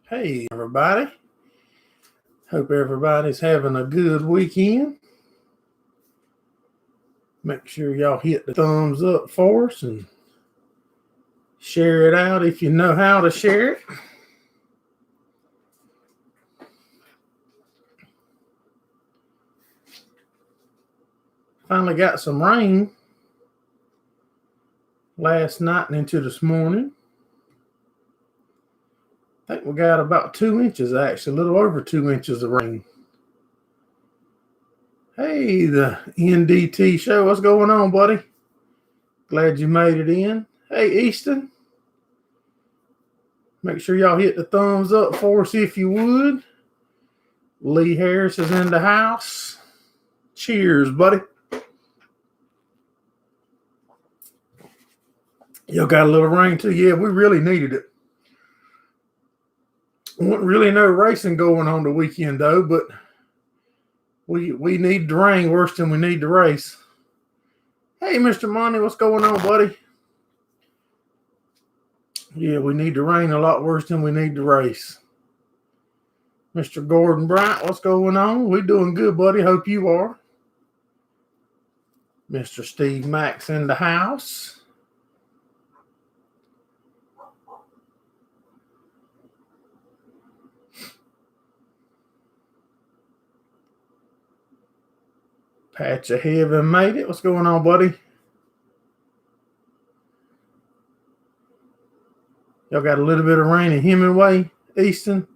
Hey, everybody. Hope everybody's having a good weekend. Make sure y'all hit the thumbs up for us and share it out if you know how to share it. Finally got some rain last night and into this morning. I think we got about 2 inches, actually, a little over 2 inches of rain. Hey, the NDT show. What's going on, buddy? Glad you made it in. Hey, Easton. Make sure y'all hit the thumbs up for us if you would. Lee Harris is in the house. Cheers, buddy. Y'all got a little rain too. Yeah, we really needed it. Wasn't really no racing going on the weekend though, but we need the rain worse than we need the race. Hey, Mr. Monty, what's going on, buddy? Yeah, we need the rain a lot worse than we need the race. Mr. Gordon Bryant, what's going on? We doing good, buddy. Hope you are. Mr. Steve Max in the house. Patch of Heaven made it. What's going on, buddy? Y'all got a little bit of rain in Hemingway, Easton?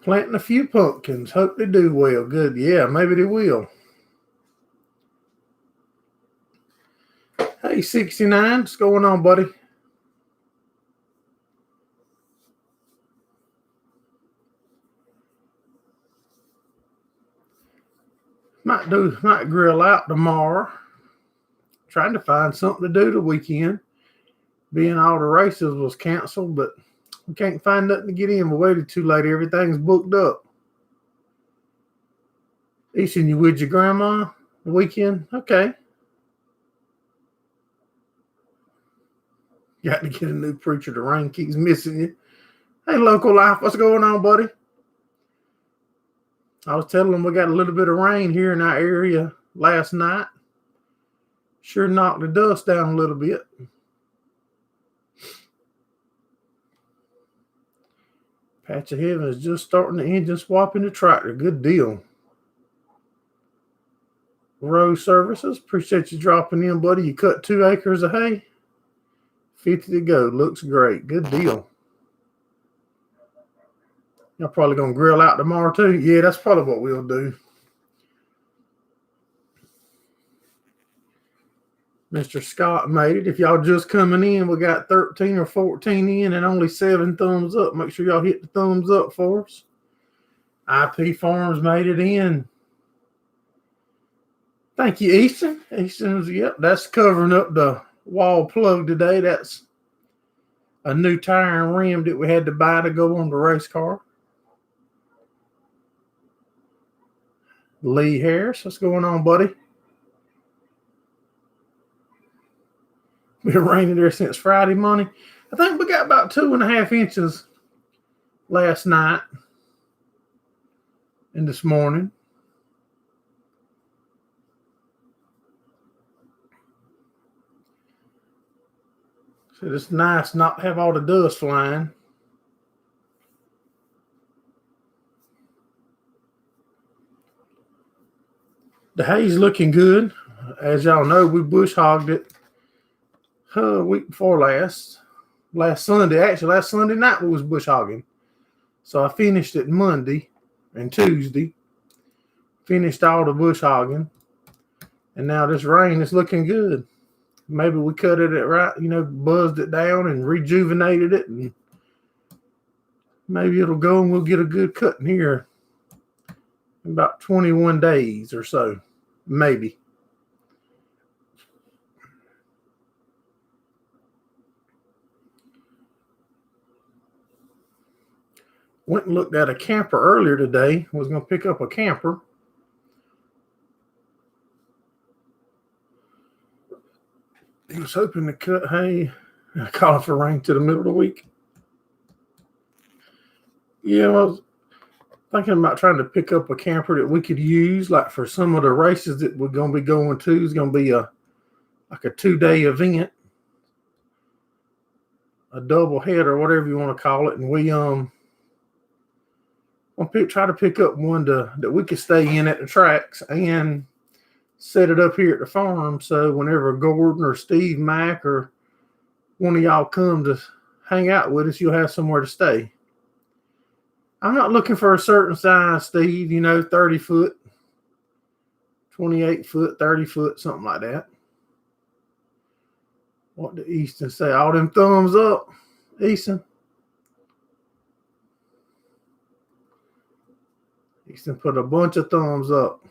Planting a few pumpkins. Hope they do well. Good. Yeah, maybe they will. Hey, 69. What's going on, buddy? Might grill out tomorrow. Trying to find something to do the weekend. Being all the races was canceled, but we can't find nothing to get in. We waited too late. Everything's booked up. Easton, you with your grandma the weekend? Okay. Got to get a new preacher. The rain keeps missing you. Hey, Local Life, what's going on, buddy? I was telling them we got a little bit of rain here in our area last night. Sure knocked the dust down a little bit. Patch of Heaven is just starting the engine swap in the tractor. Good deal. Row Services, appreciate you dropping in, buddy. You cut 2 acres of hay. 50 to go. Looks great. Good deal. Y'all probably going to grill out tomorrow too? Yeah, that's probably what we'll do. Mr. Scott made it. If y'all just coming in, we got 13 or 14 in and only 7 thumbs up. Make sure y'all hit the thumbs up for us. IP Farms made it in. Thank you, Easton. Easton's, yep, that's covering up the wall plug today. That's a new tire and rim that we had to buy to go on the race car. Lee Harris, what's going on, buddy? Been raining there since Friday morning. I think we got about 2.5 inches last night and this morning. So it's nice not to have all the dust flying. The hay's looking good. As y'all know, we bush hogged it week before last Sunday. Actually, last Sunday night we was bush hogging. So I finished it Monday and Tuesday. Finished all the bush hogging. And now this rain is looking good. Maybe we cut it right, buzzed it down and rejuvenated it. And maybe it'll go and we'll get a good cut in here in about 21 days or so. Maybe. Went and looked at a camper earlier today. Was going to pick up a camper. He was hoping to cut hay Calling for rain to the middle of the week. Yeah, I was thinking about trying to pick up a camper that we could use, like for some of the races that we're going to be going to. It's going to be a 2-day event, a double head or whatever you want to call it, and we we'll try to pick up one that we could stay in at the tracks and set it up here at the farm. So whenever Gordon or Steve Mack or one of y'all come to hang out with us, you'll have somewhere to stay. I'm not looking for a certain size, Steve, 30 foot, 28 foot, 30 foot, something like that. What did Easton say? All them thumbs up, Easton? Easton put a bunch of thumbs up.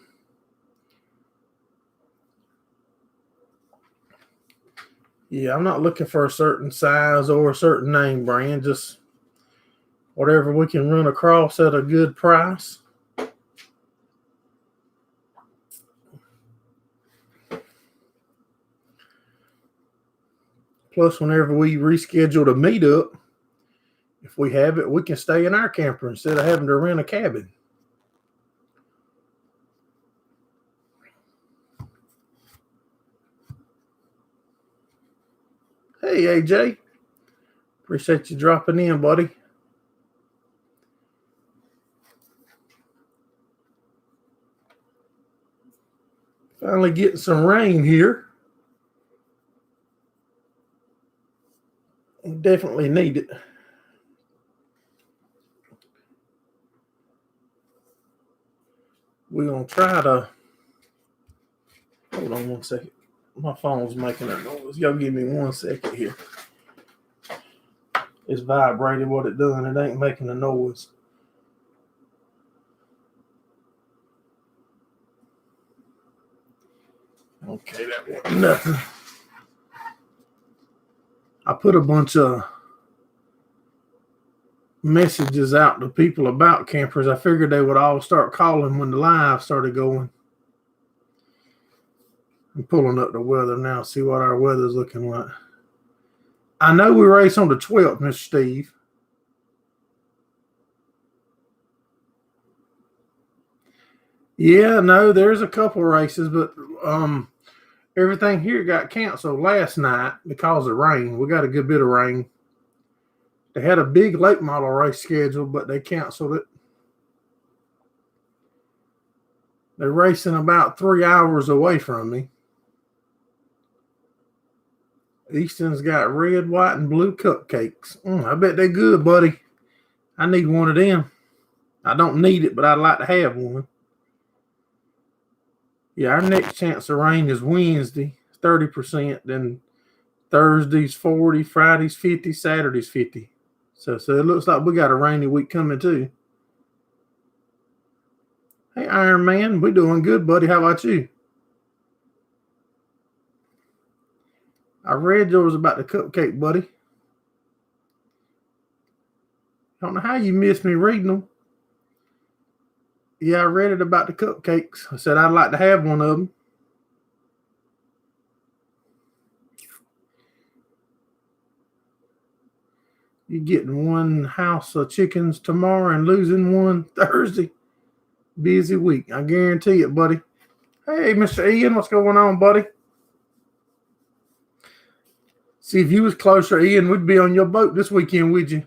Yeah, I'm not looking for a certain size or a certain name brand, just whatever we can run across at a good price. Plus, whenever we reschedule the meetup, if we have it, we can stay in our camper instead of having to rent a cabin. Hey, AJ. Appreciate you dropping in, buddy. Finally getting some rain here. We definitely need it. We're going to try to... Hold on one second. My phone's making a noise. Y'all give me 1 second here. It's vibrated what it doing. It ain't making a noise. Okay, that wasn't nothing. I put a bunch of messages out to people about campers. I figured they would all start calling when the live started going. I'm pulling up the weather now, see what our weather's looking like. I know we race on the 12th, Mr. Steve. Yeah, no, there's a couple races, but everything here got canceled last night because of rain. We got a good bit of rain. They had a big late model race scheduled, but they canceled it. They're racing about 3 hours away from me. Easton's got red, white, and blue cupcakes. I bet they're good, buddy. I need one of them. I don't need it, but I'd like to have one. Yeah, our next chance of rain is Wednesday, 30%. Then Thursday's 40, Friday's 50, Saturday's 50. So it looks like we got a rainy week coming too. Hey, Iron Man, we doing good, buddy. How about you? I read yours about the cupcake, buddy. I don't know how you missed me reading them. Yeah, I read it about the cupcakes. I said I'd like to have one of them. You getting one house of chickens tomorrow and losing one Thursday. Busy week. I guarantee it, buddy. Hey, Mr. Ian, what's going on, buddy? See, if you was closer, Ian, we'd be on your boat this weekend, would you?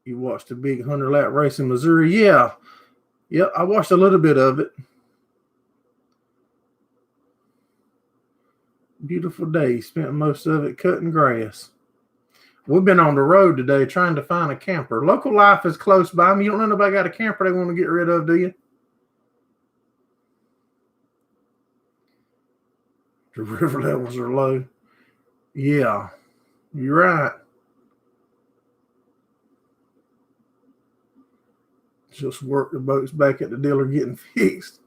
You watched the big 100-lap race in Missouri? Yeah. Yep, I watched a little bit of it. Beautiful day. Spent most of it cutting grass. We've been on the road today trying to find a camper. Local life is close by me. You don't know nobody got a camper they want to get rid of, do you? The river levels are low. Yeah, you're right. Just work the boats back at the dealer getting fixed.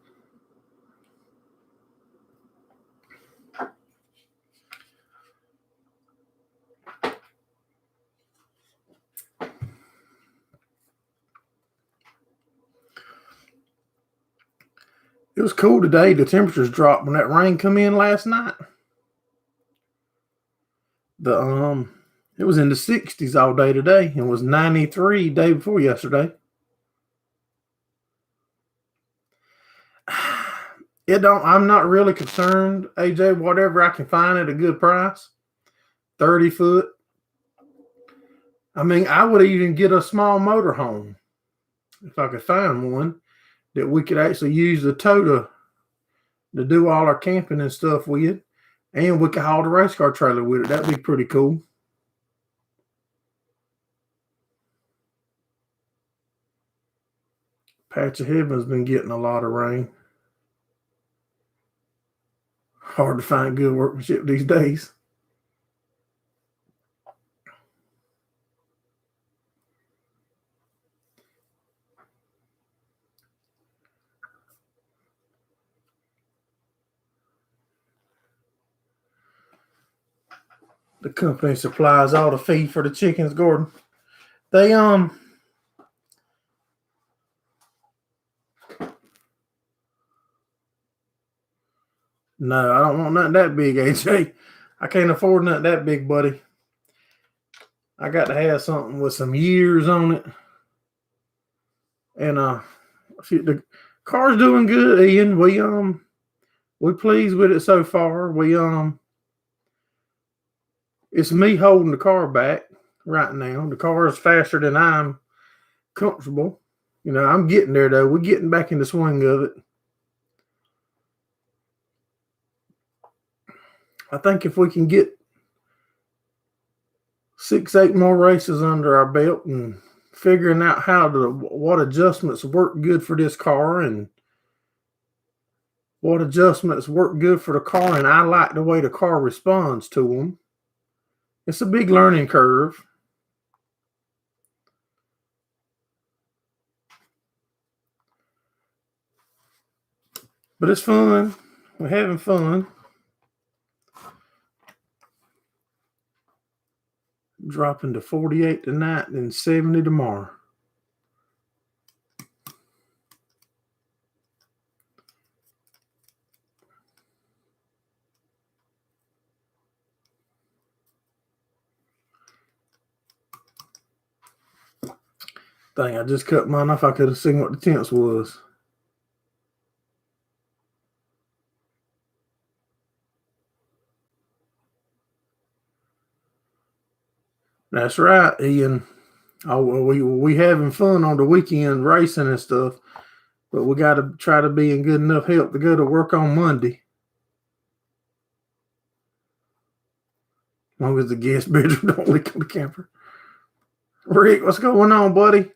It was cool today. The temperatures dropped when that rain come in last night. It was in the 60s all day today and was 93 day before yesterday. I'm not really concerned, AJ, whatever I can find at a good price. 30 foot. I mean, I would even get a small motorhome if I could find one that we could actually use the tow to do all our camping and stuff with. And we could haul the race car trailer with it. That'd be pretty cool. Patch of Heaven's been getting a lot of rain. Hard to find good workmanship these days. The company supplies all the feed for the chickens, Gordon. They No, I don't want nothing that big, AJ. I can't afford nothing that big, buddy. I got to have something with some years on it. And the car's doing good, Ian. We pleased with it so far. It's me holding the car back right now. The car is faster than I'm comfortable. You know, I'm getting there though. We're getting back in the swing of it. I think if we can get 6-8 more races under our belt and figuring out what adjustments work good for this car and what adjustments work good for the car, and I like the way the car responds to them. It's a big learning curve. But it's fun. We're having fun. Dropping to 48 tonight and 70 tomorrow. Dang, I just cut mine off. I could have seen what the temps was. That's right, Ian. We having fun on the weekend racing and stuff, but we got to try to be in good enough health to go to work on Monday. As long as the guest bedroom don't leak on the camper. Rick, what's going on, buddy?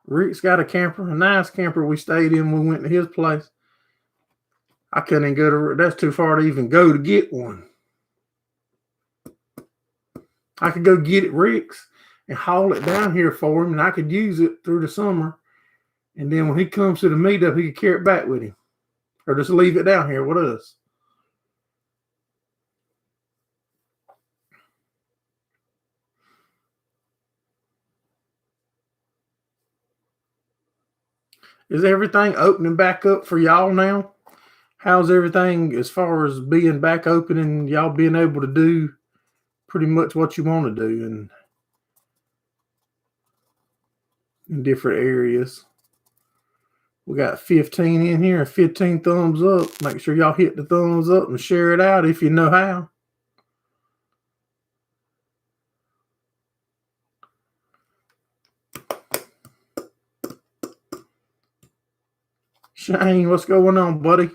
Rick's got a camper, a nice camper we stayed in when we went to his place. I couldn't even go to, that's too far to even go to get one. I could go get it, Rick's, and haul it down here for him, and I could use it through the summer. And then when he comes to the meetup, he could carry it back with him. Or just leave it down here with us. Is everything opening back up for y'all now? How's everything as far as being back open and y'all being able to do pretty much what you want to do in different areas? We got 15 in here and 15 thumbs up. Make sure y'all hit the thumbs up and share it out if you know how. Shane, what's going on, buddy?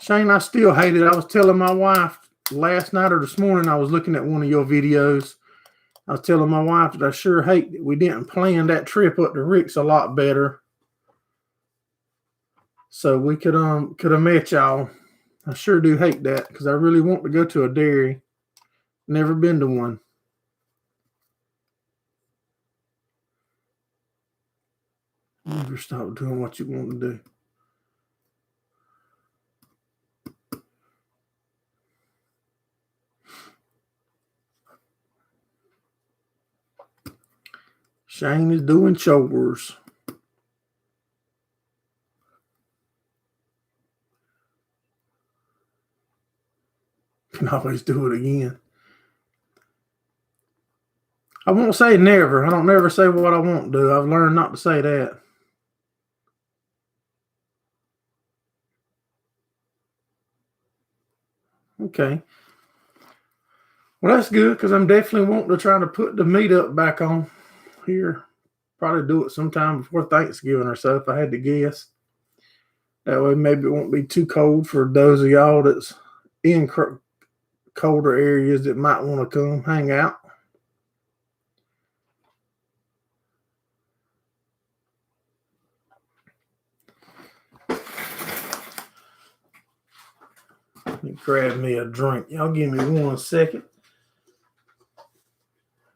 Shane, I still hate it. I was telling my wife last night or this morning, I was looking at one of your videos. I was telling my wife that I sure hate that we didn't plan that trip up to Rick's a lot better. So we could have met y'all. I sure do hate that because I really want to go to a dairy. Never been to one. Never stop doing what you want to do. Shane is doing chores. Can always do it again. I won't say never. I don't never say what I won't do. I've learned not to say that. Okay. Well, that's good because I'm definitely wanting to try to put the meetup back on here. Probably do it sometime before Thanksgiving or so if I had to guess. That way maybe it won't be too cold for those of y'all that's in colder areas that might want to come hang out. Let me grab me a drink. Y'all give me 1 second.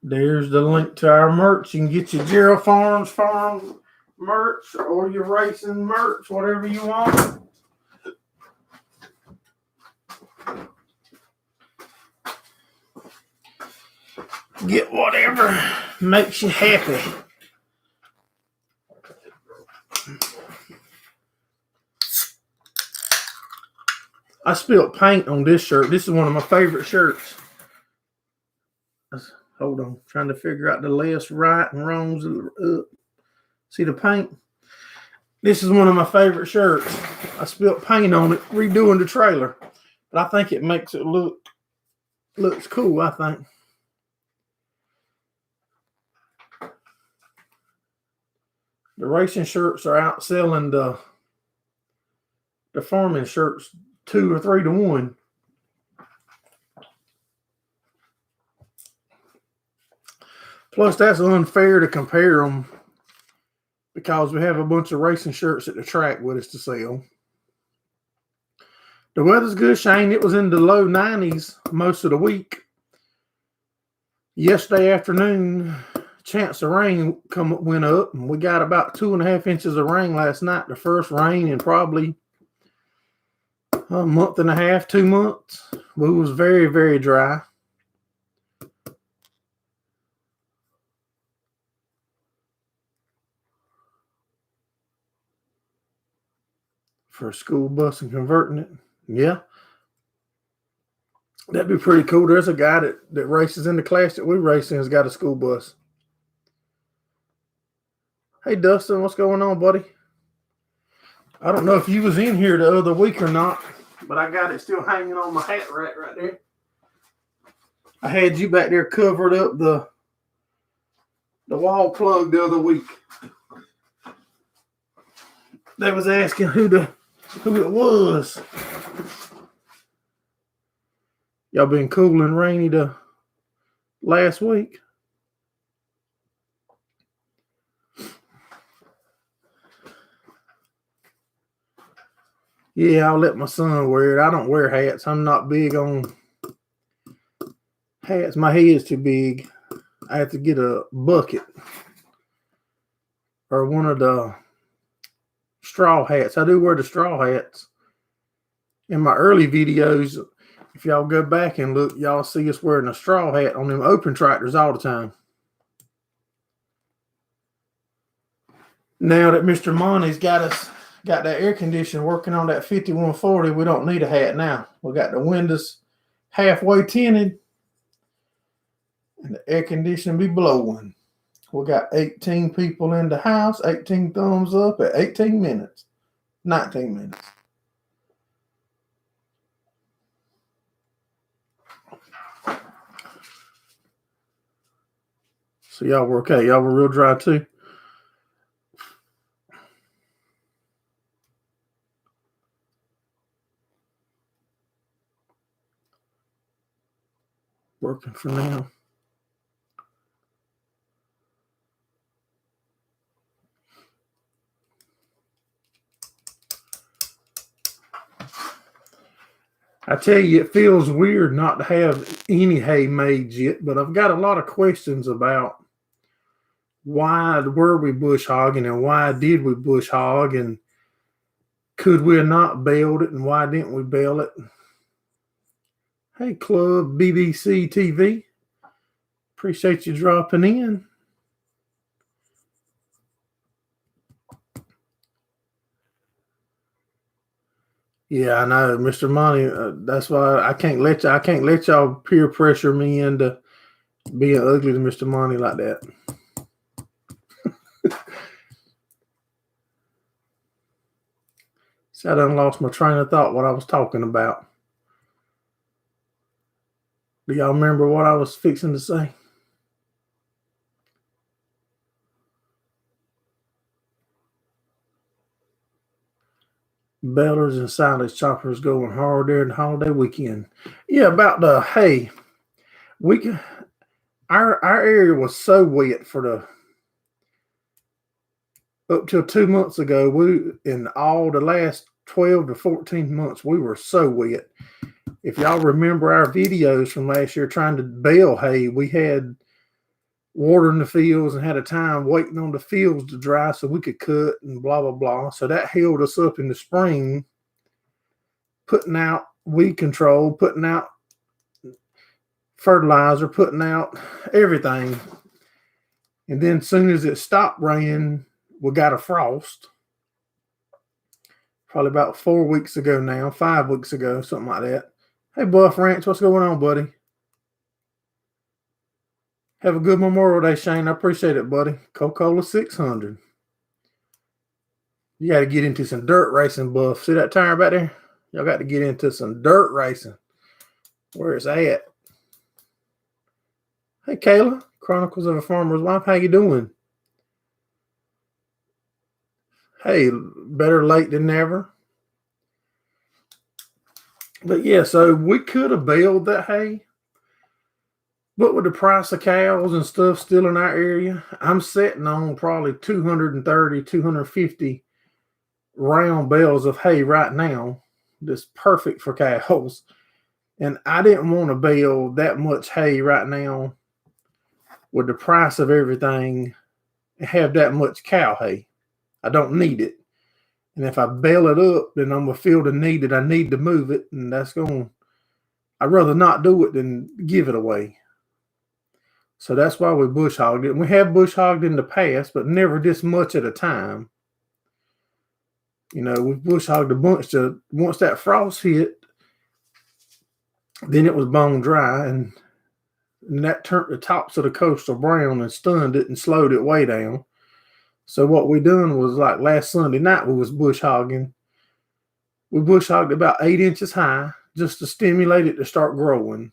There's the link to our merch. You can get your Gerraldfarms Farm merch or your racing merch, whatever you want. Get whatever makes you happy. I spilled paint on this shirt. This is one of my favorite shirts. Hold on. Trying to figure out the left, right, and wrongs. See the paint? This is one of my favorite shirts. I spilled paint on it redoing the trailer. But I think it makes it looks cool, I think. The racing shirts are outselling the farming shirts 2 or 3 to 1. Plus, that's unfair to compare them because we have a bunch of racing shirts at the track with us to sell. The weather's good, Shane. It was in the low 90s most of the week. Yesterday afternoon, chance of rain went up, and we got about 2.5 inches of rain last night. The first rain in probably a month and a half, 2 months. It was very, very dry. For a school bus and converting it. Yeah. That'd be pretty cool. There's a guy that races in the class that we race in has got a school bus. Hey, Dustin, what's going on, buddy? I don't know if you was in here the other week or not, but I got it still hanging on my hat rack right there. I had you back there covered up the wall plug the other week. They was asking who it was. Y'all been cool and rainy the last week? Yeah, I'll let my son wear it. I don't wear hats. I'm not big on hats. My head's too big. I have to get a bucket or one of the straw hats. I do wear the straw hats. In my early videos, if y'all go back and look, y'all see us wearing a straw hat on them open tractors all the time. Now that Mr. Monty's got that air conditioner working on that 5140, we don't need a hat now. We got the windows halfway tinted and the air conditioner be blowing. We got 18 people in the house, 18 thumbs up at 18 minutes, 19 minutes. So y'all were okay. Y'all were real dry too. Working for now. I tell you, it feels weird not to have any hay made yet, but I've got a lot of questions about why were we bush hogging and why did we bush hog and could we have not baled it and why didn't we bale it? Hey, Club BBC TV. Appreciate you dropping in. Yeah, I know, Mr. Money. That's why I can't let y'all peer pressure me into being ugly to Mr. Money like that. See, I done lost my train of thought what I was talking about. Do y'all remember what I was fixing to say? Bellers and silage choppers going hard during the holiday weekend. Yeah, about the hay. We our area was so wet for the up till 2 months ago. We in all the last 12 to 14 months we were so wet. If y'all remember our videos from last year trying to bale hay, we had water in the fields and had a time waiting on the fields to dry so we could cut and blah blah blah. So that held us up in the spring, putting out weed control, putting out fertilizer, putting out everything. And then as soon as it stopped raining, we got a frost. Probably about 4 weeks ago now, 5 weeks ago, something like that. Hey, Buff Ranch, what's going on, buddy? Have a good Memorial Day, Shane. I appreciate it, buddy. Coca-Cola 600. You got to get into some dirt racing, Buff. See that tire back there? Y'all got to get into some dirt racing. Where it's at. Hey, Kayla. Chronicles of a Farmer's Wife. How you doing? Hey, better late than never. But yeah, so we could have baled that hay. But with the price of cows and stuff still in our area, I'm sitting on probably 230, 250 round bales of hay right now. That's perfect for cows. And I didn't want to bale that much hay right now with the price of everything and have that much cow hay. I don't need it. And if I bale it up, then I'm going to feel the need that I need to move it. And I'd rather not do it than give it away. So that's why we bush hogged it. We have bush hogged in the past, but never this much at a time. You know, we bush hogged a bunch to once that frost hit, then it was bone dry, and that turned the tops of the coastal brown and stunned it and slowed it way down. So what we done was like last Sunday night we was bush hogging. We bush hogged about 8 inches high just to stimulate it to start growing.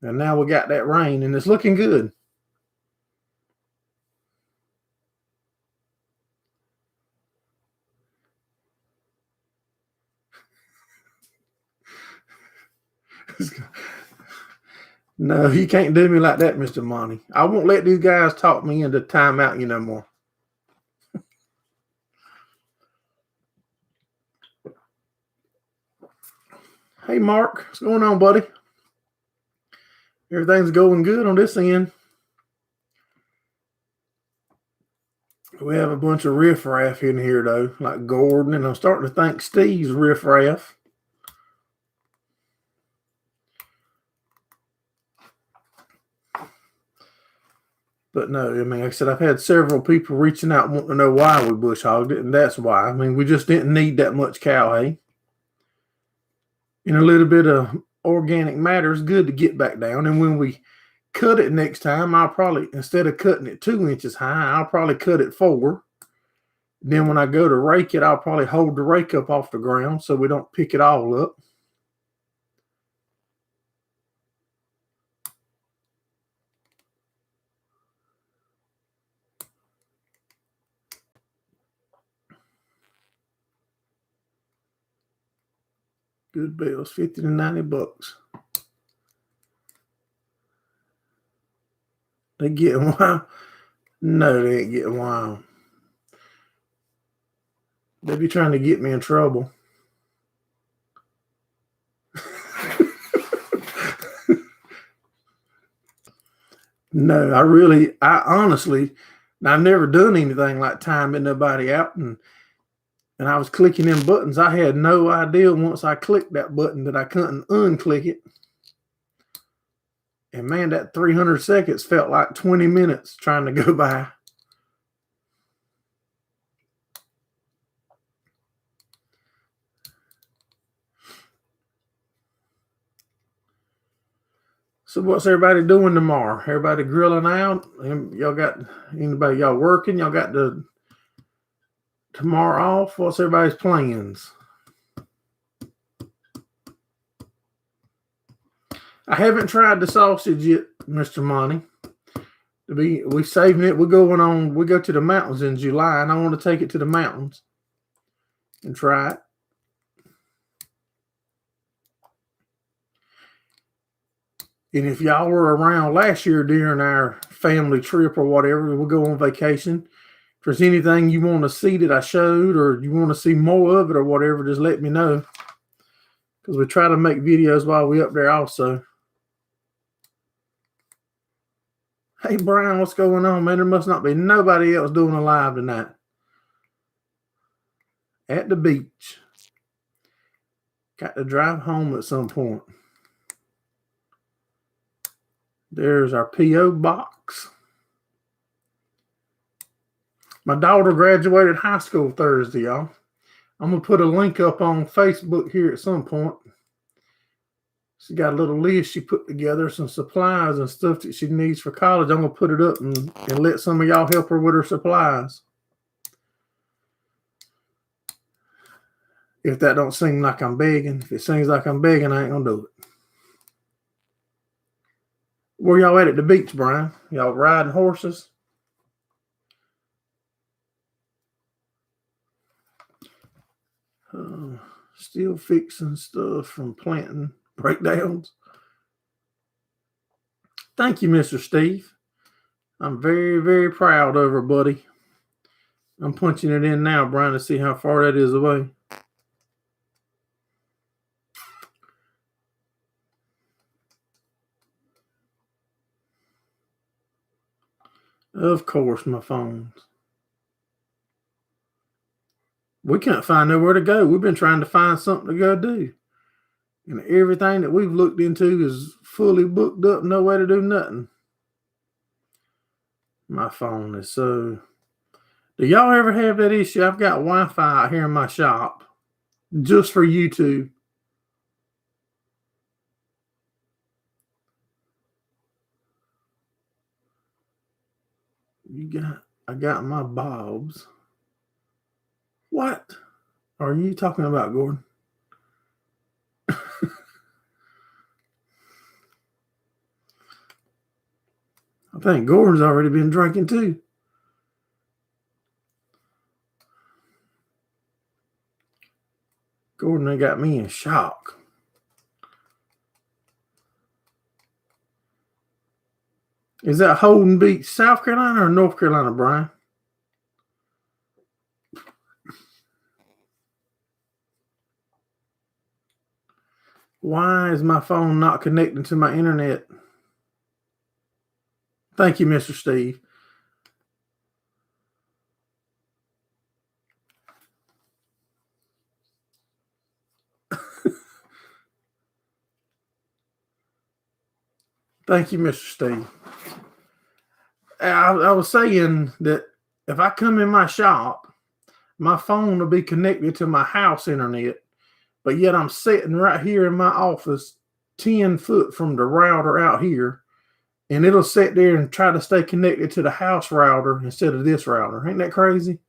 And now we got that rain and it's looking good. No, you can't do me like that, Mr. Monty. I won't let these guys talk me into timeout you no more. Hey, Mark. What's going on, buddy? Everything's going good on this end. We have a bunch of riffraff in here, though, like Gordon, and I'm starting to think Steve's riffraff. But no, I mean, like I said, I've had several people reaching out wanting to know why we bush hogged it, and that's why. I mean, we just didn't need that much cow hay. And a little bit of organic matter is good to get back down. And when we cut it next time, I'll probably, instead of cutting it 2 inches high, I'll probably cut it 4. Then when I go to rake it, I'll probably hold the rake up off the ground so we don't pick it all up. Good bales, 50 to 90 bucks. They getting wild? No, they ain't getting wild. They be trying to get me in trouble. No, I honestly, I've never done anything like timing nobody out, and I was clicking them buttons. I had no idea once I clicked that button that I couldn't unclick it. And man, that 300 seconds felt like 20 minutes trying to go by. So what's everybody doing tomorrow? Everybody grilling out? Y'all got anybody? Y'all working? Y'all got the tomorrow off? What's everybody's plans? I haven't tried the sausage yet, Mr. Monty. We saving it. We go to the mountains in July, and I want to take it to the mountains and try it. And if y'all were around last year during our family trip or whatever, we'll go on vacation. If there's anything you want to see that I showed or you want to see more of it or whatever, just let me know. Because we try to make videos while we're up there also. Hey, Brian, what's going on, man? There must not be nobody else doing a live tonight. At the beach. Got to drive home at some point. There's our P.O. box. My daughter graduated high school Thursday, y'all. I'm going to put a link up on Facebook here at some point. She got a little list she put together, some supplies and stuff that she needs for college. I'm going to put it up and let some of y'all help her with her supplies. If that don't seem like I'm begging. If it seems like I'm begging, I ain't going to do it. Where y'all at the beach, Brian? Y'all riding horses? Still fixing stuff from planting breakdowns. Thank you, Mr. Steve. I'm very, very proud of her, buddy. I'm punching it in now, Brian, to see how far that is away. Of course, my phones. We can't find nowhere to go. We've been trying to find something to go do. And everything that we've looked into is fully booked up, no way to do nothing. My phone is so... Do y'all ever have that issue? I've got Wi-Fi out here in my shop just for YouTube. I got my bobs. What are you talking about, Gordon? I think Gordon's already been drinking too. Gordon, they got me in shock. Is that Holden Beach, South Carolina or North Carolina, Brian? Why is my phone not connecting to my internet? Thank you, Mr. Steve. Thank you, Mr. Steve. I was saying that if I come in my shop, my phone will be connected to my house internet, but yet I'm sitting right here in my office 10 foot from the router out here, and it'll sit there and try to stay connected to the house router instead of this router. Ain't that crazy?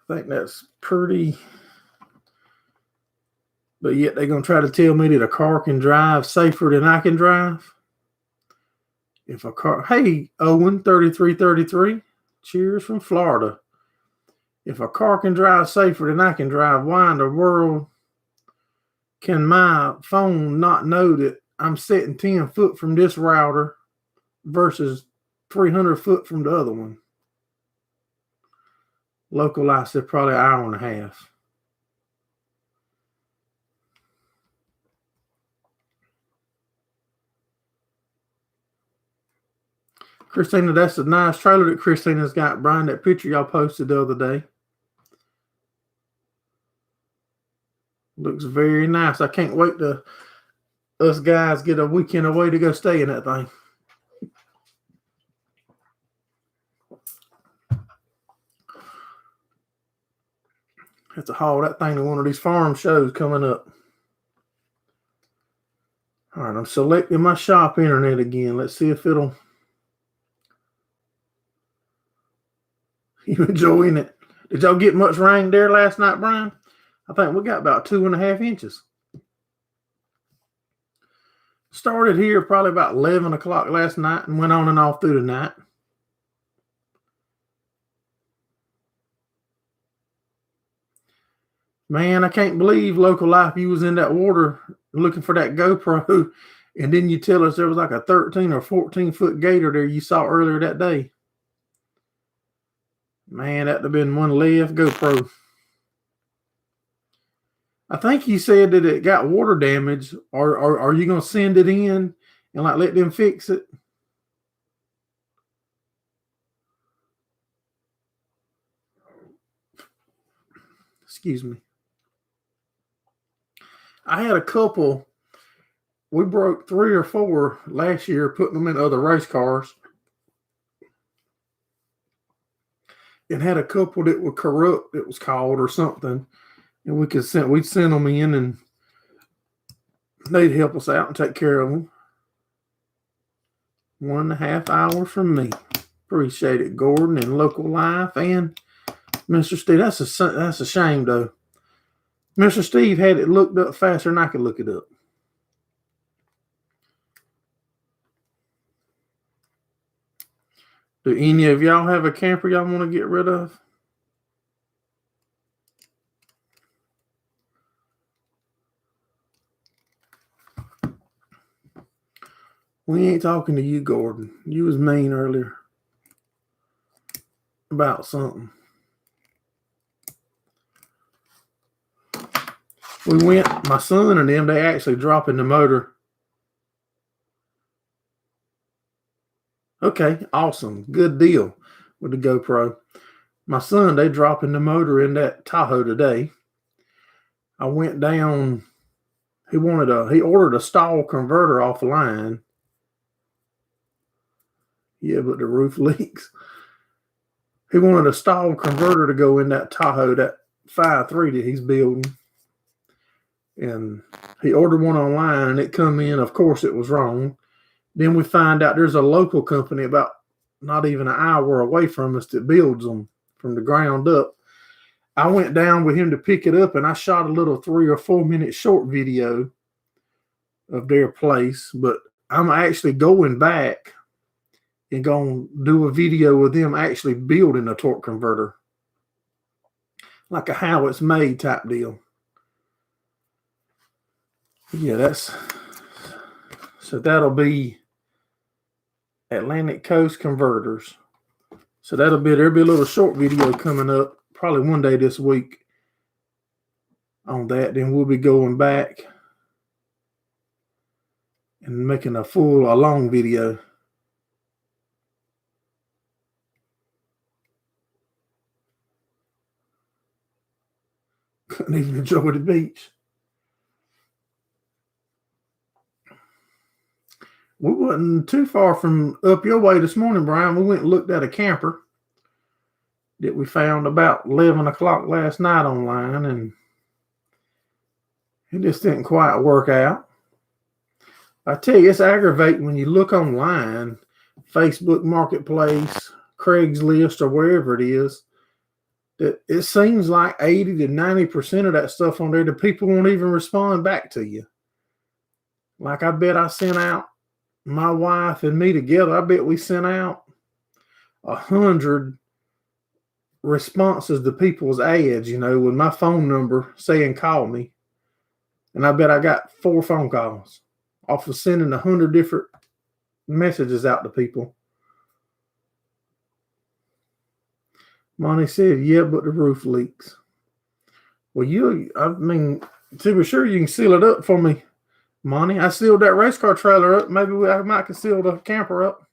I think that's pretty... But yet they're going to try to tell me that a car can drive safer than I can drive. If a car... Hey, Owen, 3333. Cheers from Florida. If a car can drive safer than I can drive, why in the world can my phone not know that I'm sitting 10 foot from this router versus 300 foot from the other one? Local, I said probably an hour and a half. Christina, that's a nice trailer that Christina's got, Brian. That picture y'all posted the other day. Looks very nice. I can't wait to us guys get a weekend away to go stay in that thing. Have to haul that thing to one of these farm shows coming up. All right, I'm selecting my shop internet again. Let's see if it'll. You enjoying it? Did y'all get much rain there last night, Brian? I think we got about 2.5 inches. Started here probably about 11 o'clock last night and went on and off through the night. Man, I can't believe Local Life, you was in that water looking for that GoPro, and then you tell us there was like a 13 or 14-foot gator there you saw earlier that day. Man, that'd have been one left GoPro. I think he said that it got water damage. Or are you going to send it in and like let them fix it? Excuse me. I had a couple. We broke 3 or 4 last year, putting them in other race cars. And had a couple that were corrupt, it was called, or something. And we'd send them in and they'd help us out and take care of them. 1.5 hours from me. Appreciate it, Gordon and Local Life and Mr. Steve. That's a shame, though. Mr. Steve had it looked up faster than I could look it up. Do any of y'all have a camper y'all want to get rid of? We ain't talking to you, Gordon. You was mean earlier about something. We went, my son and them, they actually dropping the motor. Okay, awesome. Good deal with the GoPro. My son, they dropping the motor in that Tahoe today. I went down, he ordered a stall converter off the line. Yeah, but the roof leaks. He wanted a stall converter to go in that Tahoe, that 5.3 that he's building. And he ordered one online and it come in. Of course, it was wrong. Then we find out there's a local company about not even an hour away from us that builds them from the ground up. I went down with him to pick it up and I shot a little 3 or 4 minute short video of their place. But I'm actually going back and going to do a video of them actually building a torque converter. Like a how it's made type deal. Yeah, so that'll be Atlantic Coast Converters. So there'll be a little short video coming up probably one day this week on that. Then we'll be going back and making a long video. Couldn't even enjoy the beach. We wasn't too far from up your way this morning, Brian. We went and looked at a camper that we found about 11 o'clock last night online, and it just didn't quite work out. I tell you, it's aggravating when you look online, Facebook Marketplace, Craigslist, or wherever it is, that it seems like 80 to 90% of that stuff on there, the people won't even respond back to you. Like I bet I sent out, my wife and me together, I bet we sent out 100 responses to people's ads, with my phone number saying call me. And I bet I got 4 phone calls off of sending 100 different messages out to people. Monty said, yeah, but the roof leaks. Well, to be sure you can seal it up for me, Monty. I sealed that race car trailer up. Maybe I might can seal the camper up.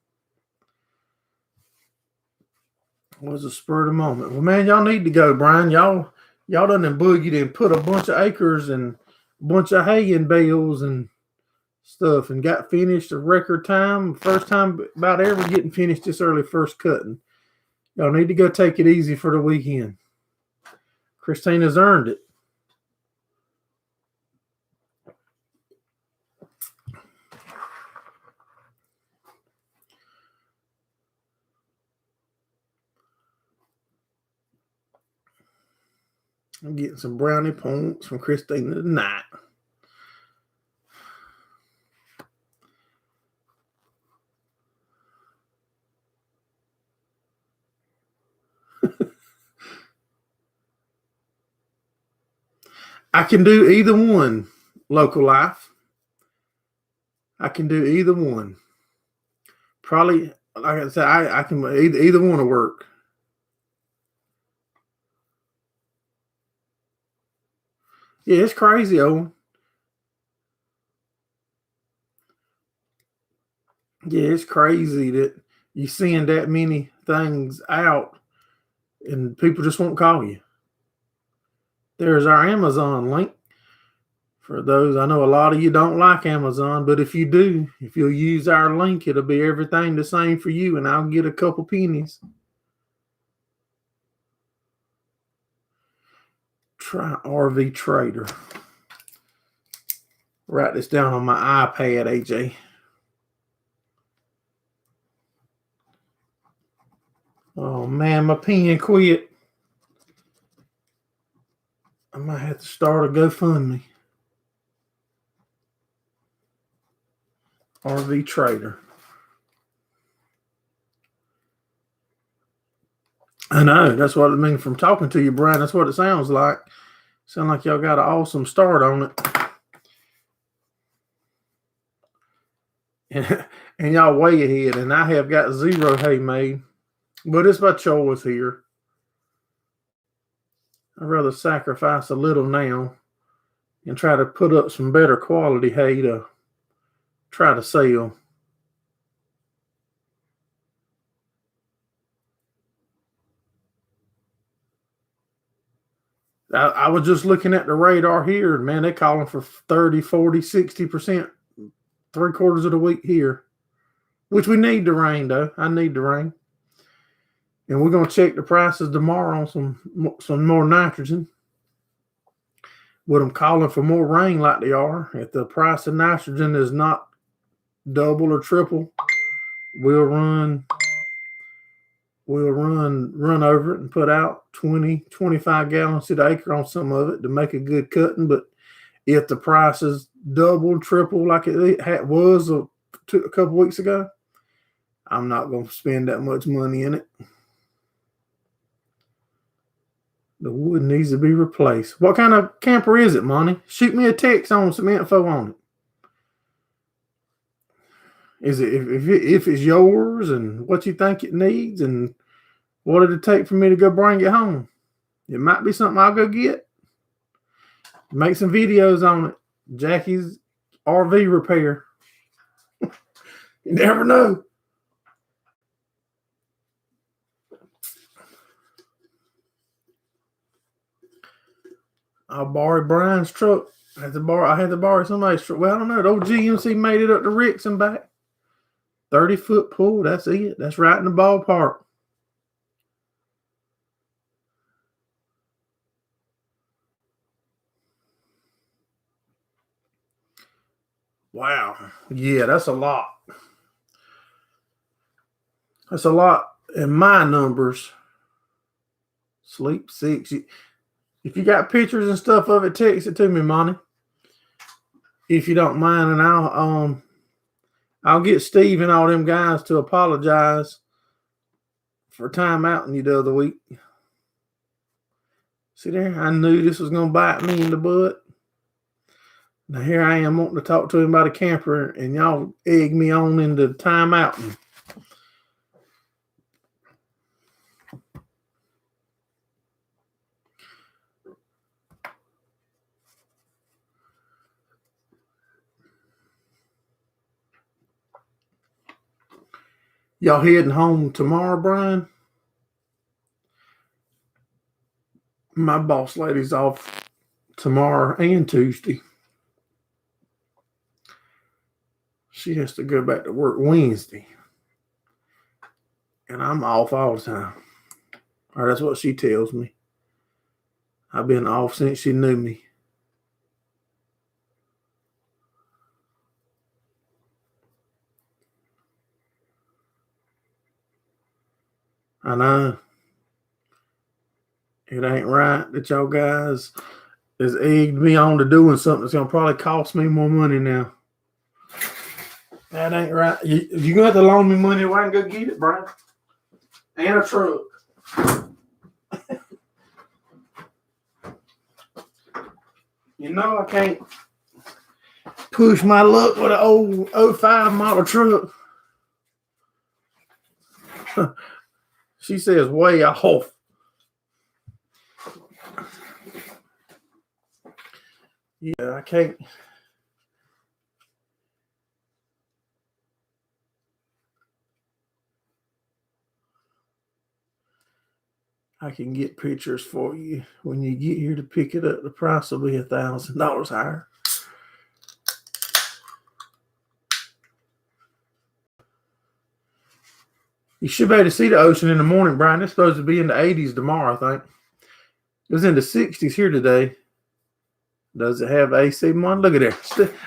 It was a spur of the moment. Well, man, y'all need to go, Brian. Y'all done boogied and put a bunch of acres and a bunch of hay in bales and stuff and got finished a record time. First time about ever getting finished this early first cutting. Y'all need to go take it easy for the weekend. Christina's earned it. I'm getting some brownie points from Christina tonight. I can do either one, Local Life. I can do either one. Probably, like I said, I can either one will work. Yeah, it's crazy, Owen. Yeah, it's crazy that you send that many things out and people just won't call you. There's our Amazon link. For those, I know a lot of you don't like Amazon, but if you do, if you'll use our link, it'll be everything the same for you, and I'll get a couple pennies. Try RV Trader. Write this down on my iPad, AJ. Oh man, my pen quit. I might have to start a GoFundMe. RV Trader. I know. That's what I mean from talking to you, Brian. That's what it sounds like. Sound like y'all got an awesome start on it. And y'all way ahead. And I have got 0 hay made. But it's my choice here. I'd rather sacrifice a little now and try to put up some better quality hay to try to sell. I was just looking at the radar here, and man, they're calling for 30, 40, 60%, 3/4 of the week here, which we need the rain, though. I need the rain. And we're going to check the prices tomorrow on some more nitrogen. With them calling for more rain like they are, if the price of nitrogen is not double or triple, we'll run over it and put out 20, 25 gallons to the acre on some of it to make a good cutting. But if the price is double, triple like it was a couple weeks ago, I'm not going to spend that much money in it. The wood needs to be replaced. What kind of camper is it, Monty? Shoot me a text on some info on it. Is it if it's yours and what you think it needs and what did it take for me to go bring it home? It might be something I'll go get. Make some videos on it. Jackie's RV repair. You never know. I'll borrow Brian's truck. I had to borrow somebody's truck. Well, I don't know. The old GMC made it up to Rick's and back. 30-foot pool. That's it. That's right in the ballpark. Wow. Yeah, that's a lot. That's a lot in my numbers. Sleep 6. If you got pictures and stuff of it, text it to me, Monty. If you don't mind, and I'll get Steve and all them guys to apologize for timeouting you the other week. See there? I knew this was going to bite me in the butt. Now here I am wanting to talk to him about a camper, and y'all egg me on into timeouting. Y'all heading home tomorrow, Brian? My boss lady's off tomorrow and Tuesday. She has to go back to work Wednesday. And I'm off all the time. Or that's what she tells me. I've been off since she knew me. I know. It ain't right that y'all guys has egged me on to doing something that's going to probably cost me more money now. That ain't right. You're going to have to loan me money where I can go get it, Brian. And a truck. You know I can't push my luck with an old 05 model truck. She says way off. Yeah, I can't. I can get pictures for you when you get here to pick it up. The price will be $1,000 higher. You should be able to see the ocean in the morning, Brian. It's supposed to be in the 80s tomorrow, I think. It was in the 60s here today. Does it have AC, Mon? Look at there.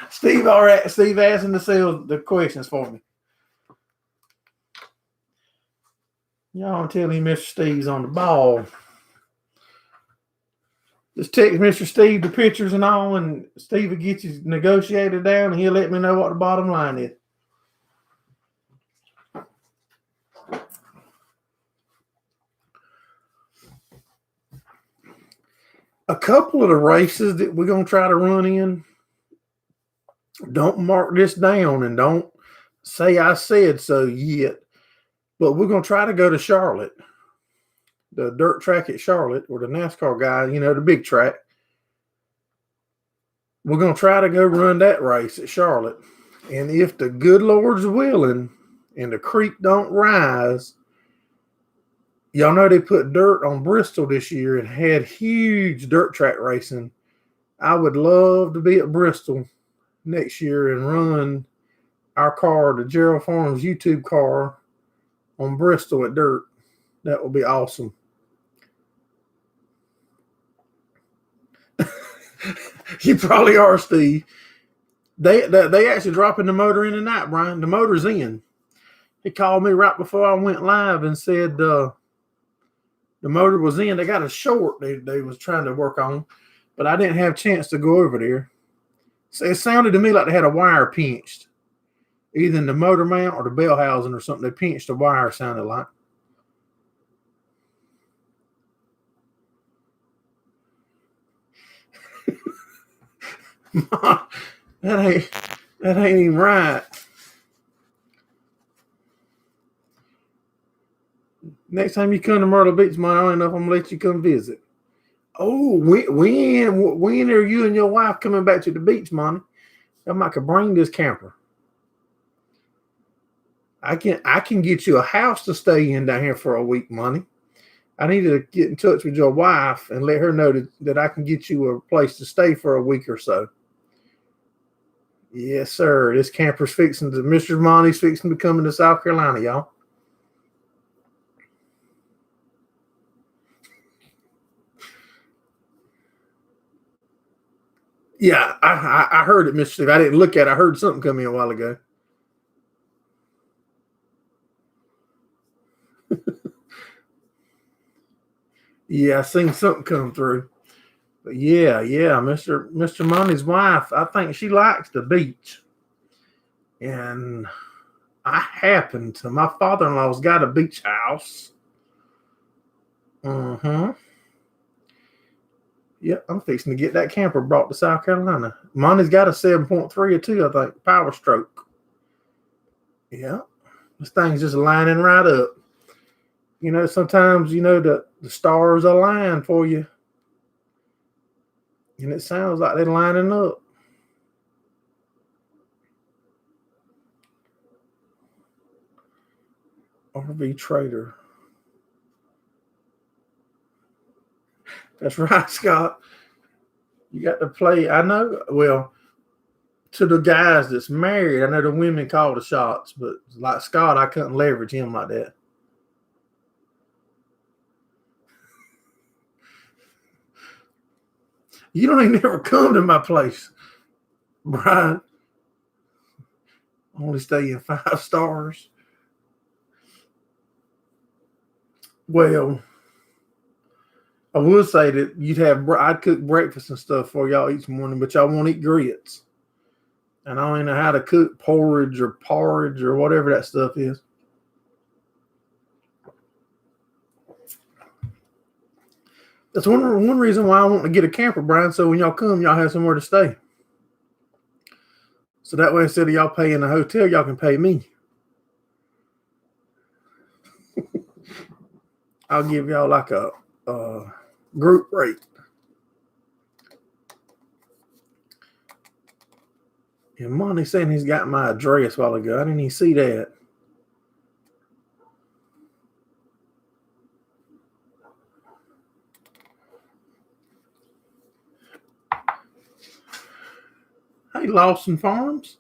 Steve asking the questions for me. Y'all tell him Mr. Steve's on the ball. Just text Mr. Steve the pictures and all, and Steve will get you negotiated down, and he'll let me know what the bottom line is. A couple of the races that we're going to try to run in, don't mark this down and don't say I said so yet, but we're going to try to go to Charlotte, the dirt track at Charlotte, or the NASCAR guy, the big track. We're going to try to go run that race at Charlotte. And if the good Lord's willing and the creek don't rise, y'all know they put dirt on Bristol this year and had huge dirt track racing. I would love to be at Bristol next year and run our car, the Gerraldfarms YouTube car, on Bristol at dirt. That would be awesome. You probably are, Steve. They actually dropping the motor in tonight, Brian. The motor's in. He called me right before I went live and said the motor was in. They got a short they was trying to work on, but I didn't have a chance to go over there. So it sounded to me like they had a wire pinched, either in the motor mount or the bell housing or something. They pinched the wire, sounded like. that ain't even right. Next time you come to Myrtle Beach, man, I don't know if I'm gonna let you come visit. Oh, when are you and your wife coming back to the beach, Monty? I might could bring this camper. I can get you a house to stay in down here for a week, Monty. I need to get in touch with your wife and let her know that I can get you a place to stay for a week or so. Yes, sir. This camper's Mr. Monty's fixing to come into South Carolina, y'all. Yeah, I heard it, Mr. Steve. I didn't look at it. I heard something come in a while ago. Yeah, I seen something come through. But yeah, Mr. Money's wife, I think she likes the beach. And my father-in-law's got a beach house. Yep, I'm fixing to get that camper brought to South Carolina. Monty's got a 7.3 or 2, I think, Power Stroke. Yeah, this thing's just lining right up. Sometimes, the stars align for you. And it sounds like they're lining up. RV Trader. That's right, Scott. You got to play. I know, well, to the guys that's married, I know the women call the shots, but like Scott, I couldn't leverage him like that. You don't even ever come to my place, Brian. Only stay in 5 stars. Well, I will say that I'd cook breakfast and stuff for y'all each morning, but y'all won't eat grits. And I don't even know how to cook porridge or whatever that stuff is. That's one reason why I want to get a camper, Brian, so when y'all come, y'all have somewhere to stay. So that way, instead of y'all paying the hotel, y'all can pay me. I'll give y'all like a group rate. And Monty saying he's got my address a while ago. I didn't even see that. Hey, Lawson Farms.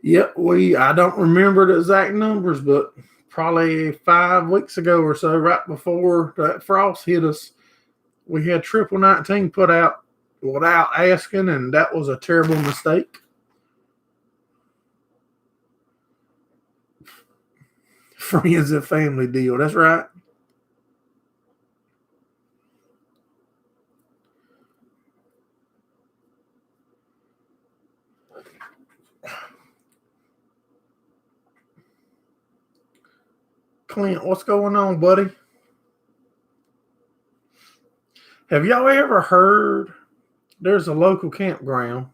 Yep, I don't remember the exact numbers, but probably 5 weeks ago or so, right before that frost hit us, we had triple 19 put out without asking, and that was a terrible mistake. Friends and family deal. That's right. Clint, what's going on, buddy? Have y'all ever heard there's a local campground?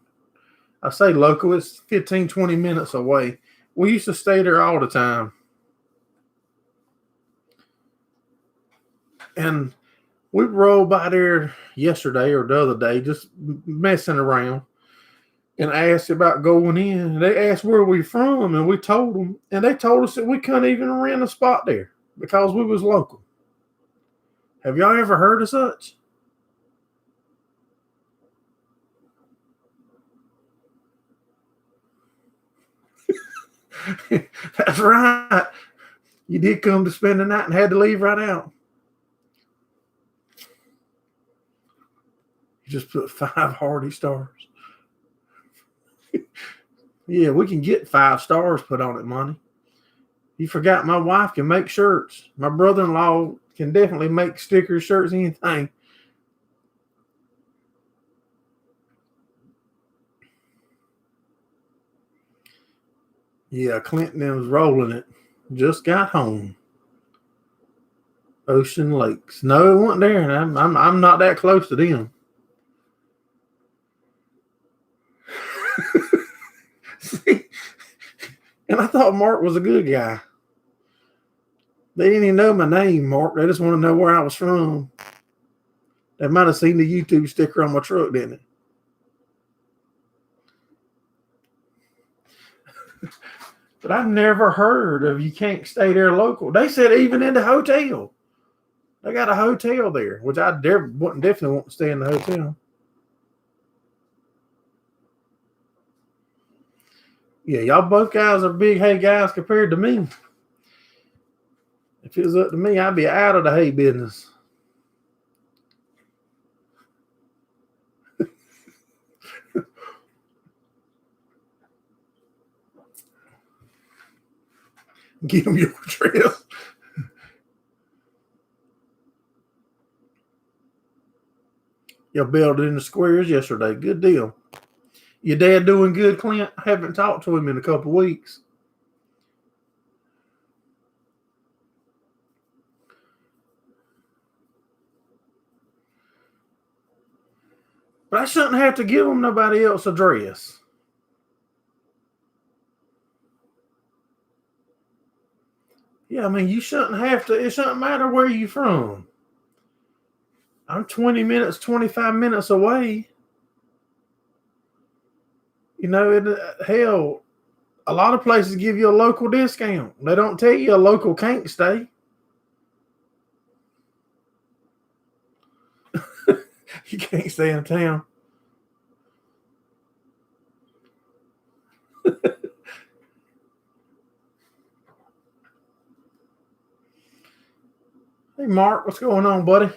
I say local, it's 15, 20 minutes away. We used to stay there all the time. And we rolled by there yesterday or the other day, just messing around, and asked about going in. They asked where we from, and we told them, and they told us that we couldn't even rent a spot there because we was local. Have y'all ever heard of such? That's right. You did come to spend the night and had to leave right out. You just put 5 hearty stars. Yeah, we can get 5 stars put on it, Money. You forgot my wife can make shirts. My brother-in-law can definitely make stickers, shirts, anything. Yeah, Clinton was rolling it. Just got home. Ocean Lakes. No, it wasn't there. I'm not that close to them. See, and I thought Mark was a good guy. They didn't even know my name, Mark. They just want to know where I was from. They might have seen the YouTube sticker on my truck, didn't it? But I've never heard of you can't stay there local. They said even in the hotel. They got a hotel there, which I wouldn't definitely want to stay in the hotel. Yeah, y'all both guys are big hay guys compared to me. If it was up to me, I'd be out of the hay business. Give them your address. Y'all bailed in the squares yesterday. Good deal. Your dad doing good, Clint? I haven't talked to him in a couple weeks. But I shouldn't have to give him nobody else's address. Yeah, I mean, you shouldn't have to. It shouldn't matter where you from. I'm 20 minutes, 25 minutes away. You know, hell, a lot of places give you a local discount. They don't tell you a local can't stay. You can't stay in town. Hey, Mark, what's going on, buddy?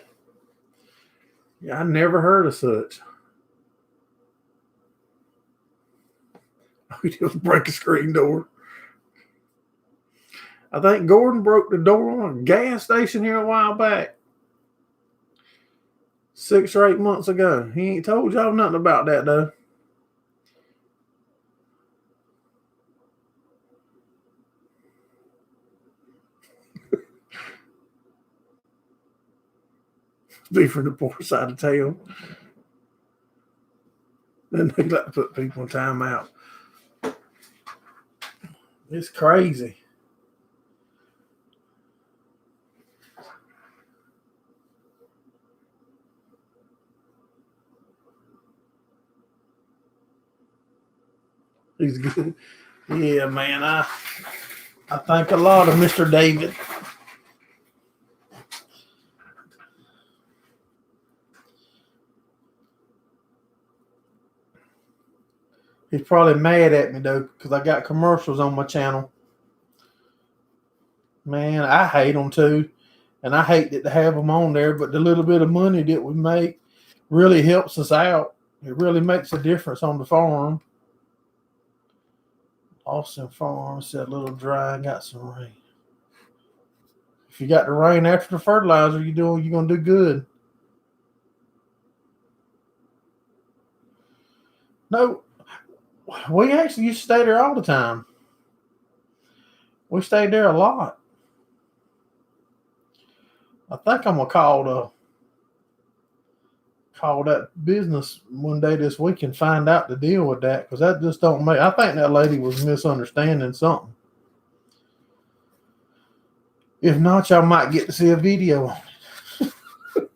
Yeah, I never heard of such. We just break a screen door. I think Gordon broke the door on a gas station here a while back. 6 or 8 months ago. He ain't told y'all nothing about that, though. Be from the poor side of town. Then they like to put people in timeout. It's crazy. He's good. Yeah, man. I think a lot of Mr. David. He's probably mad at me, though, because I got commercials on my channel. Man, I hate them, too. And I hate to have them on there, but the little bit of money that we make really helps us out. It really makes a difference on the farm. Austin Farm said a little dry and got some rain. If you got the rain after the fertilizer, you're gonna do good. No, we actually used to stay there all the time. We stayed there a lot. I think I'm gonna call that business one day this week and find out the deal with that, because that just don't make. I think that lady was misunderstanding something. If not, y'all might get to see a video on it.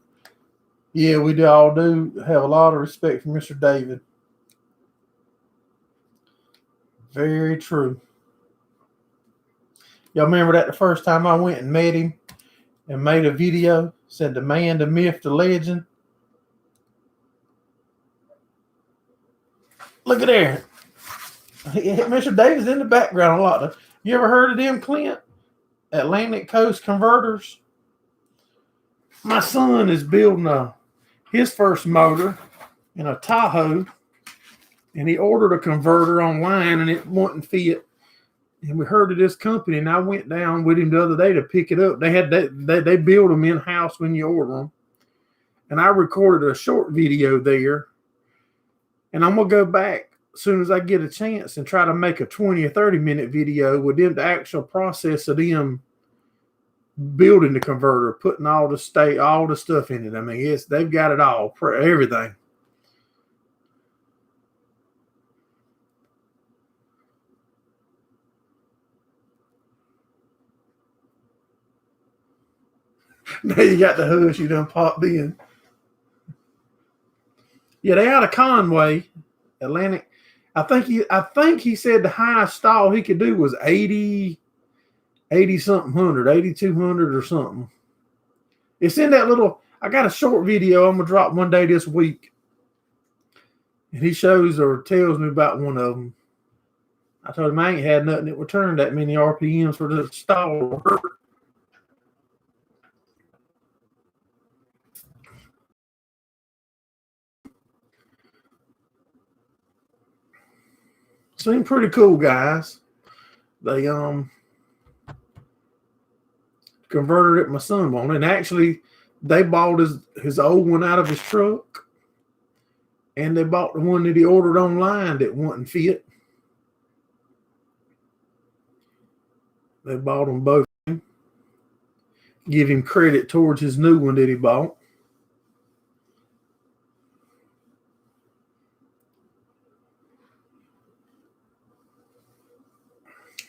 Yeah, we all do have a lot of respect for Mr. David. Very true. Y'all remember that the first time I went and met him and made a video, said the man, the myth, the legend. Look at there. Mr. David's in the background a lot. You ever heard of them, Clint? Atlantic Coast Converters. My son is building his first motor in a Tahoe, and he ordered a converter online, and it wouldn't fit. And we heard of this company, and I went down with him the other day to pick it up. They build them in house when you order them, and I recorded a short video there. And I'm gonna go back as soon as I get a chance and try to make a 20 or 30-minute video with them, the actual process of them building the converter, putting all the stuff in it. I mean, they've got it all, everything. Now you got the hush you done popped in. Yeah, they out of Conway, Atlantic. I think he said the highest stall he could do was 80 something hundred, 8,200 or something. It's in that little. I got a short video I'm gonna drop one day this week, and he shows or tells me about one of them. I told him I ain't had nothing that would turn that many RPMs for the stall. Seem pretty cool, guys. They converted it my son wanted, and actually they bought his old one out of his truck, and they bought the one that he ordered online that wouldn't fit. They bought them both. Give him credit towards his new one that he bought.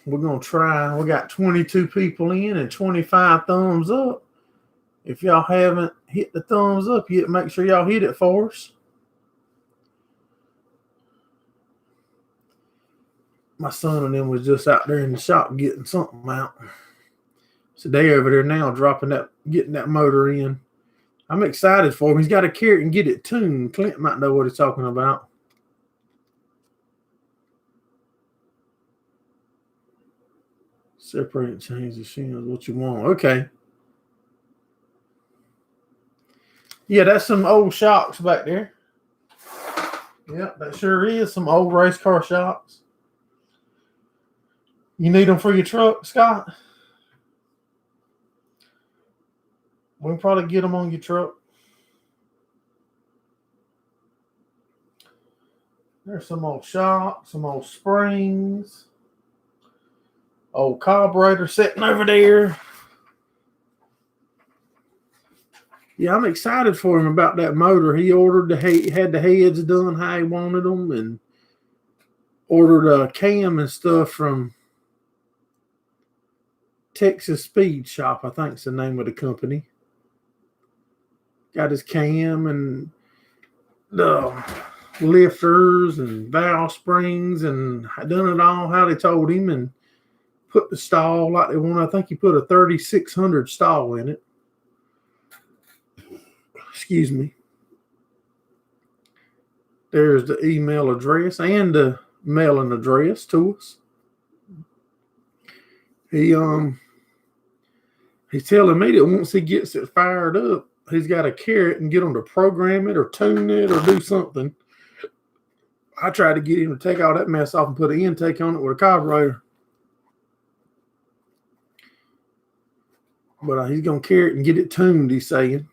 We're going to try. We got 22 people in and 25 thumbs up. If y'all haven't hit the thumbs up yet, make sure y'all hit it for us. My son and them was just out there in the shop getting something out. So they over there now getting that motor in. I'm excited for him. He's got to carry it and get it tuned. Clint might know what he's talking about. Separate and change the shields. What you want? Okay. Yeah, that's some old shocks back there. Yep, that sure is some old race car shocks. You need them for your truck, Scott? We can probably get them on your truck. There's some old shocks, some old springs, old carburetor sitting over there. Yeah, I'm excited for him about that motor. He ordered had the heads done how he wanted them, and ordered a cam and stuff from Texas Speed Shop, I think is the name of the company. Got his cam and the lifters and valve springs, and done it all how they told him, and put the stall like they want. I think he put a 3600 stall in it. Excuse me. There's the email address and the mailing address to us. He's telling me that once he gets it fired up, he's got to carry it and get him to program it or tune it or do something. I tried to get him to take all that mess off and put an intake on it with a carburetor. But he's going to carry it and get it tuned, he's saying.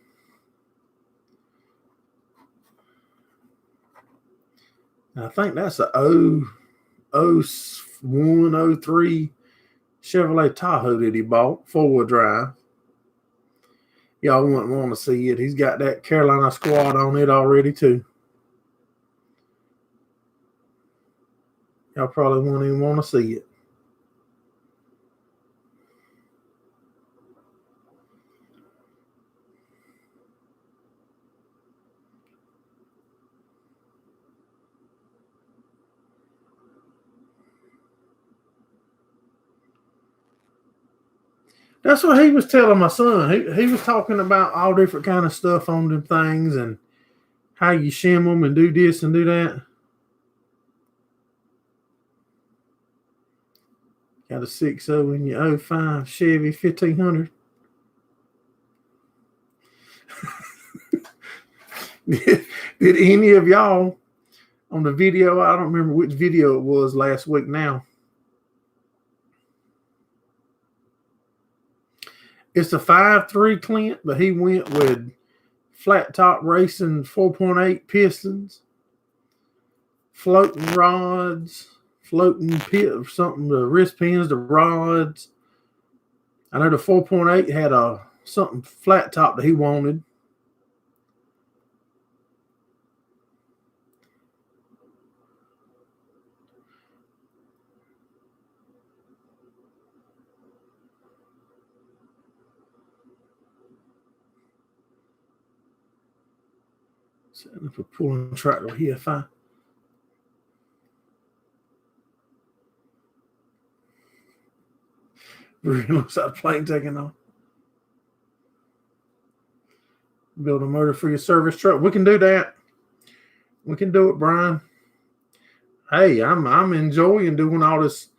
I think that's a 01, 03 Chevrolet Tahoe that he bought, 4-wheel drive. Y'all wouldn't want to see it. He's got that Carolina Squad on it already, too. Y'all probably wouldn't even want to see it. That's what he was telling my son. He was talking about all different kind of stuff on them things and how you shim them and do this and do that. Got a 6.0 in your 05 Chevy 1500. Did any of y'all on the video, I don't remember which video it was last week now. It's a 5.3 Clint, but he went with flat top racing 4.8 pistons, floating rods, floating pit or something, the wrist pins, the rods. I know the 4.8 had a something flat top that he wanted. Setting up a pulling tractor here, fine. Looks like a plane taking off. Build a motor for your service truck. We can do that. We can do it, Brian. Hey, I'm enjoying doing all this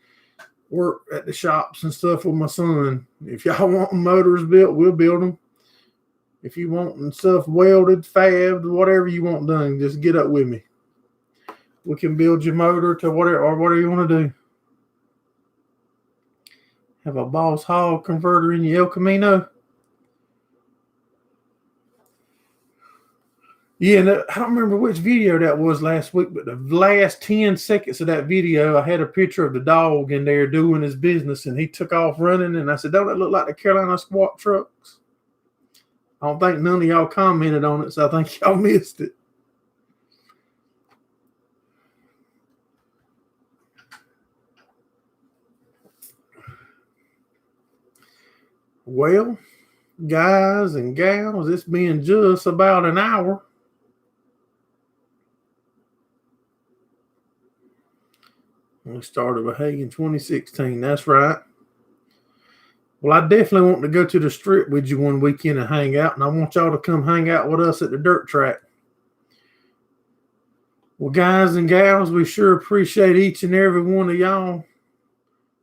work at the shops and stuff with my son. If y'all want motors built, we'll build them. If you want stuff welded, fabbed, whatever you want done, just get up with me. We can build your motor to whatever you want to do. Have a Boss Hog converter in your El Camino. Yeah, I don't remember which video that was last week, but the last 10 seconds of that video, I had a picture of the dog in there doing his business, and he took off running, and I said, don't that look like the Carolina Squat trucks? I don't think none of y'all commented on it, so I think y'all missed it. Well, guys and gals, it's been just about an hour. We started with Hay in 2016. That's right. Well, I definitely want to go to the strip with you one weekend and hang out, and I want y'all to come hang out with us at the dirt track. Well, guys and gals, we sure appreciate each and every one of y'all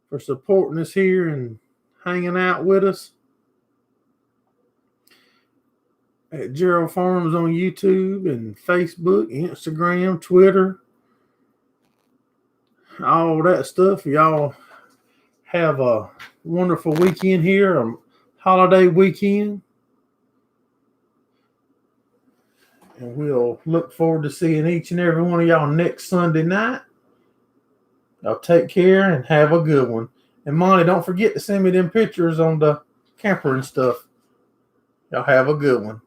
for supporting us here and hanging out with us. at Gerald Farms on YouTube and Facebook, Instagram, Twitter, all that stuff. Y'all have a wonderful weekend here, a holiday weekend. And we'll look forward to seeing each and every one of y'all next Sunday night. Y'all take care and have a good one. And Monty, don't forget to send me them pictures on the camper and stuff. Y'all have a good one.